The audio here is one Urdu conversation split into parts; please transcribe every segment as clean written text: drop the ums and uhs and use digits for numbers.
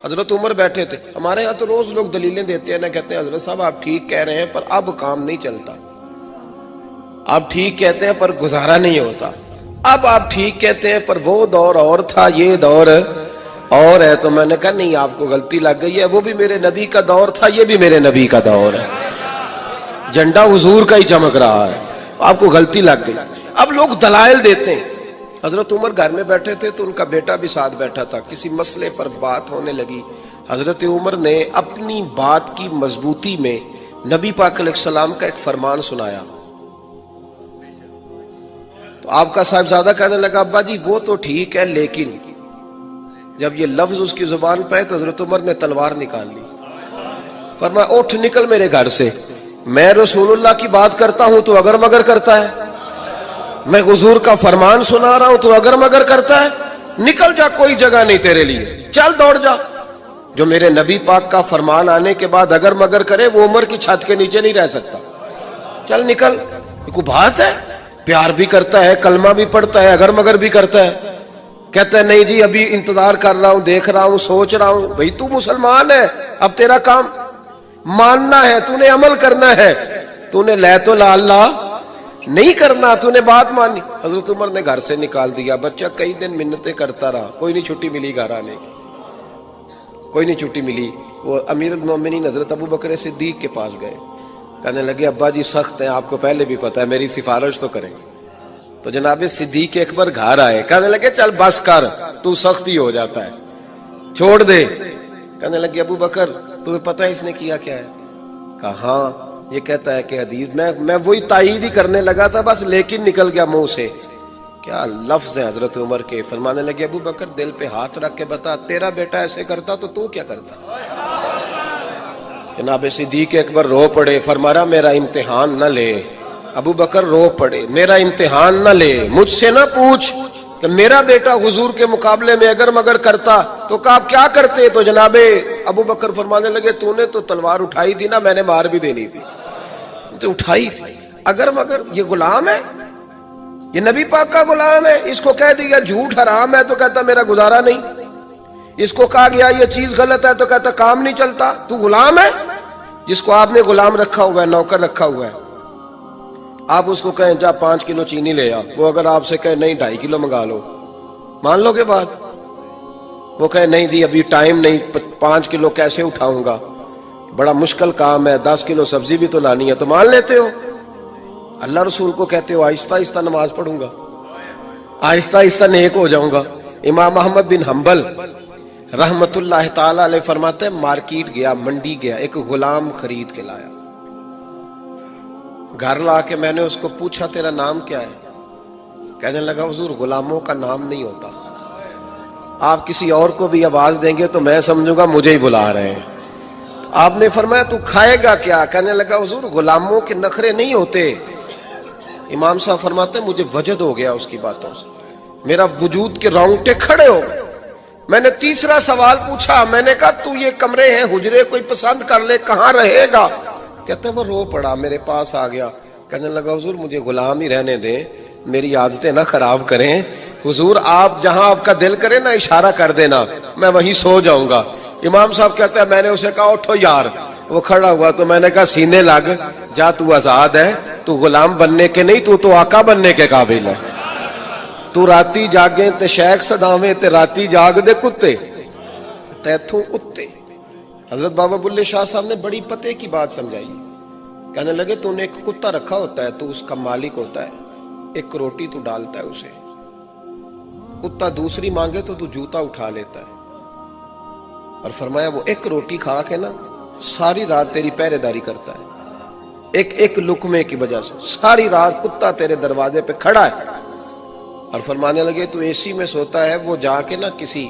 حضرت عمر بیٹھے تھے. ہمارے ہاں تو روز لوگ دلیلیں دیتے ہیں نا, کہتے ہیں حضرت صاحب آپ ٹھیک کہہ رہے ہیں پر اب کام نہیں چلتا, آپ ٹھیک کہتے ہیں پر گزارا نہیں ہوتا, اب آپ ٹھیک کہتے ہیں پر وہ دور اور تھا یہ دور اور ہے. تو میں نے کہا نہیں, آپ کو غلطی لگ گئی ہے, وہ بھی میرے نبی کا دور تھا, یہ بھی میرے نبی کا دور ہے, جھنڈا حضور کا ہی چمک رہا ہے, آپ کو غلطی لگ گئی. اب لوگ دلائل دیتے ہیں. حضرت عمر گھر میں بیٹھے تھے تو ان کا بیٹا بھی ساتھ بیٹھا تھا, کسی مسئلے پر بات ہونے لگی. حضرت عمر نے اپنی بات کی مضبوطی میں نبی پاک علیہ السلام کا ایک فرمان سنایا. تو آپ کا صاحبزادہ کہنے لگا ابا جی وہ تو ٹھیک ہے, لیکن جب یہ لفظ اس کی زبان پہ تو حضرت عمر نے تلوار نکال لی. فرمایا اٹھ نکل میرے گھر سے, میں رسول اللہ کی بات کرتا ہوں تو اگر مگر کرتا ہے, میں حضور کا فرمان سنا رہا ہوں تو اگر مگر کرتا ہے, نکل جا, کوئی جگہ نہیں تیرے لیے, چل دوڑ جا. جو میرے نبی پاک کا فرمان آنے کے بعد اگر مگر کرے وہ عمر کی چھت کے نیچے نہیں رہ سکتا, چل نکل. یہ کوئی بات ہے؟ پیار بھی کرتا ہے, کلمہ بھی پڑھتا ہے, اگر مگر بھی کرتا ہے. کہتا ہے نہیں جی ابھی انتظار کر رہا ہوں, دیکھ رہا ہوں, سوچ رہا ہوں. بھئی تو مسلمان ہے, اب تیرا کام ماننا ہے, تو نے عمل کرنا ہے, تو نے لے تو لا اللہ نہیں کرنا, تو نے بات مانی. حضرت عمر نے گھر سے نکال دیا. بچہ کئی دن منتیں کرتا رہا, کوئی نہیں چھٹی ملی گھر آنے کی, کوئی نہیں چھٹی ملی. وہ امیر المومنین حضرت ابو بکر صدیق کے پاس گئے, کہنے لگے ابا جی سخت ہیں, آپ کو پہلے بھی پتہ ہے, میری سفارش تو کریں. تو جناب صدیق اکبر گھر آئے, کہنے لگے چل بس کر, تو سخت ہی ہو جاتا ہے, چھوڑ دے. کہنے لگے ابو بکر تمہیں پتہ ہے اس نے کیا کیا ہے؟ کہا ہاں, یہ کہتا ہے کہ حدیث میں وہی تائید ہی کرنے لگا تھا بس, لیکن نکل گیا منہ سے. کیا لفظ ہے حضرت عمر کے. فرمانے لگے ابو بکر دل پہ ہاتھ رکھ کے بتا, تیرا بیٹا ایسے کرتا تو کیا کرتا؟ جناب صدیق اکبر رو پڑے. فرمایا میرا امتحان نہ لے. ابو بکر رو پڑے, میرا امتحان نہ لے, مجھ سے نہ پوچھ کہ میرا بیٹا حضور کے مقابلے میں اگر مگر کرتا تو آپ کیا کرتے. تو جناب ابو بکر فرمانے لگے تو نے تو تلوار اٹھائی تھی نا, میں نے مار بھی دینی تھی, تو اٹھائی تھی. اگر مگر یہ غلام ہے, یہ نبی پاک کا غلام ہے, اس کو کہہ دیا جھوٹ حرام ہے تو کہتا میرا گزارا نہیں, اس کو کہا گیا یہ چیز غلط ہے تو کہتا کام نہیں چلتا. تو غلام ہے جس کو آپ نے غلام رکھا ہوا ہے, نوکر رکھا ہوا ہے. آپ اس کو کہیں جا 5 کلو چینی لے آ, وہ اگر آپ سے کہے نہیں 2.5 کلو منگا لو, مان لو گے بات؟ وہ کہے نہیں جی ابھی ٹائم نہیں, 5 کلو کیسے اٹھاؤں گا, بڑا مشکل کام ہے, 10 کلو سبزی بھی تو لانی ہے, تو مان لیتے ہو. اللہ رسول کو کہتے ہو آہستہ آہستہ نماز پڑھوں گا, آہستہ آہستہ نیک ہو جاؤں گا. امام احمد بن حنبل رحمت اللہ تعالی علیہ فرماتے ہیں مارکیٹ گیا, منڈی گیا, ایک غلام خرید کے لایا. گھر لا کے میں نے اس کو پوچھا تیرا نام کیا ہے؟ کہنے لگا حضور غلاموں کا نام نہیں ہوتا, آپ کسی اور کو بھی آواز دیں گے تو میں سمجھوں گا مجھے ہی بلا رہے ہیں. آپ نے فرمایا تو کھائے گا کیا؟ کہنے لگا حضور غلاموں کے نخرے نہیں ہوتے. امام صاحب فرماتے ہیں مجھے وجد ہو گیا اس کی باتوں سے, میرا وجود کے رونگٹے کھڑے ہو گئے. میں نے تیسرا سوال پوچھا, میں نے کہا تو یہ کمرے ہیں حجرے کوئی پسند کر لے, کہاں رہے گا؟ کہتے ہیں وہ رو پڑا, میرے پاس آ گیا. کہنے لگا حضور مجھے غلام ہی رہنے دیں, میری عادتیں نہ خراب کریں. حضور آپ جہاں آپ کا دل کرے نا اشارہ کر دینا, میں وہیں سو جاؤں گا. امام صاحب کہتے ہیں میں نے اسے کہا اٹھو یار. وہ کھڑا ہوا تو میں نے کہا سینے لگ جا, تو آزاد ہے, تو غلام بننے کے نہیں, تو آقا بننے کے قابل ہے. تو راتی جاگیں تے شیخ صداویں تے راتی جاگ دے کتے تیتھوں اتے. حضرت بابا بلے شاہ صاحب نے بڑی پتے کی بات سمجھائی. کہنے لگے تو نے ایک کتا رکھا ہوتا ہے, تو اس کا مالک ہوتا ہے, ایک روٹی تو ڈالتا ہے اسے, کتا دوسری مانگے تو جوتا اٹھا لیتا ہے. اور فرمایا وہ ایک روٹی کھا کے نا ساری رات تیری پہرے داری کرتا ہے, ایک لقمے کی وجہ سے ساری رات کتا تیرے دروازے پہ کھڑا ہے. اور فرمانے لگے تو اے سی میں سوتا ہے, وہ جا کے نا کسی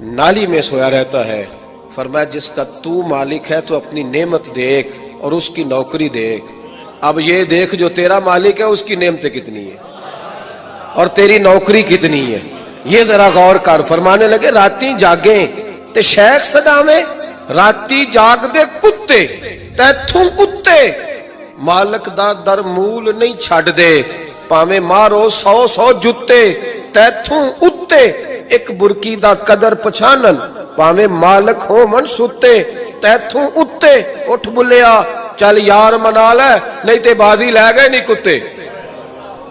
نالی میں سویا رہتا ہے. فرمایا جس کا تو مالک ہے تو اپنی نعمت دیکھ اور اس کی نوکری دیکھ. اب یہ دیکھ جو تیرا مالک ہے اس کی نعمتیں کتنی ہیں اور تیری نوکری کتنی ہے, یہ ذرا غور کر. فرمانے لگے راتی جاگیں تے شیخ صداویں, راتی جاگ دے کتے تیتھوں اتے, مالک دا در مول نہیں چھڑ دے, پاویں مارو 100 جتے تیتھوں اتے. ایک برکی دا قدر پچھانن ਭਾਵੇਂ ਮਾਲਕ ਹੋ ਮਨ ਸੁੱਤੇ ਤੈਥੋਂ ਉੱਤੇ ਉੱਠ ਬੁੱਲਿਆ ਚੱਲ ਯਾਰ ਮਨਾ ਲੈ ਨਹੀਂ ਤੇ ਬਾਜ਼ੀ ਲੈ ਗਏ ਨਹੀਂ ਕੁੱਤੇ